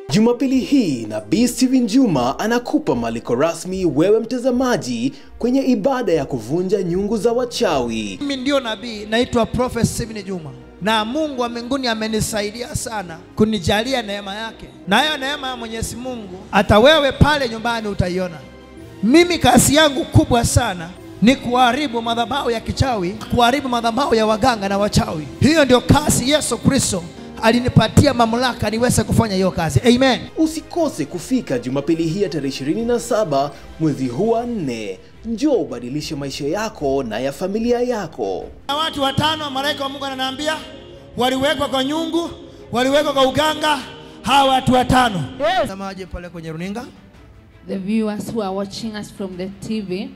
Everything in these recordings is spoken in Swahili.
Jumapili hii Nabii Steven Juma anakupa maliko rasmi wewe mtazamaji kwenye ibada ya kuvunja nyungu za wachawi. Mimi ndio nabii, naitwa Prophet Steven Juma. Na Mungu wa mbinguni amenisaidia sana kunijalia neema yake. Na hiyo neema ya Mwenyezi Mungu hata wewe pale nyumbani utaiona. Mimi kazi yangu kubwa sana ni kuharibu madhabahu ya kichawi, kuharibu madhabahu ya waganga na wachawi. Hiyo ndio kazi Yesu Kristo alinipatia mamlaka niweze kufanya hiyo kazi. Amen. Usikose kufika Jumapili hii ya tarehe 27 mwezi huu wa 4. Njoo ubadilishe maisha yako na ya familia yako. Na watu watano malaika wa Mungu ananiambia waliwekwa kwa nyungu, waliwekwa kwa uganga, hawa watu watano. Samaje pale kwenye runinga? The viewers who are watching us from the TV.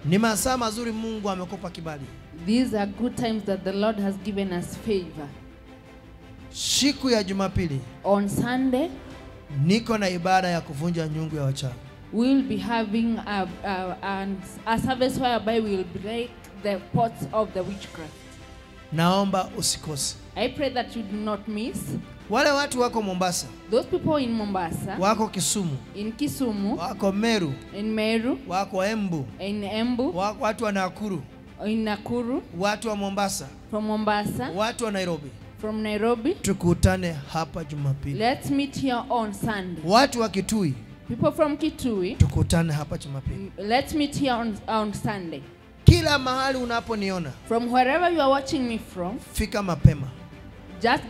Ni masaa mazuri Mungu amekupa kibali. These are good times that the Lord has given us favor. Siku ya Jumapili On Sunday, niko na ibada ya kuvunja nyungu ya wachawi. we'll be having a service whereby we will break the pots of the witchcraft. Naomba usikose. I pray that you do not miss. Wale watu wako Mombasa, Those people in Mombasa, wako Kisumu, in Kisumu, wako Meru, in Meru, wako Embu, in Embu, wako watu wa Nakuru, in Nakuru, watu wa Mombasa, from Mombasa, watu wa Nairobi. from Nairobi. Tukutane hapa Jumapili. Let's meet here on Sunday. Watu wa Kitui, People from Kitui, tukutane hapa Jumapili. let's meet here on Sunday. Kila mahali unaponiona, From wherever you are watching me from, fika mapema. just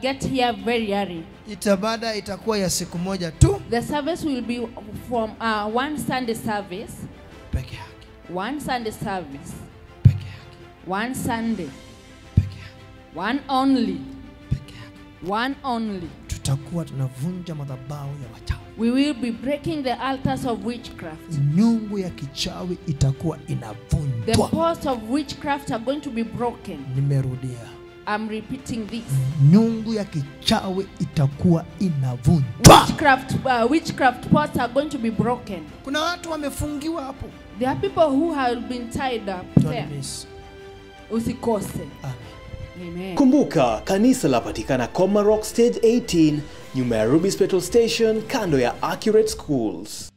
get here very early. Itabada itakuwa ya siku moja tu The service will be from one Sunday service. peke yake. One Sunday service. Peke yake. One Sunday. Peke yake. One only. Peke yake. One only. Tutakuwa tunavunja madhabahu ya wachawi. We will be breaking the altars of witchcraft. Nyungu ya kichawi itakuwa The inavunjwa. posts of witchcraft are going to be broken. Nimerudia. I'm repeating this. Nyungu ya kichawi itakuwa inavunjwa. Witchcraft posts are going to be broken. Kuna watu wamefungiwa hapo. There are people who have been tied up there. Don't miss. Usikose. Amen. Amen. Kumbuka, kanisa lapatikana Komarock Stage 18, nyuma ya Ruby's Petrol Station, kando ya Accurate Schools.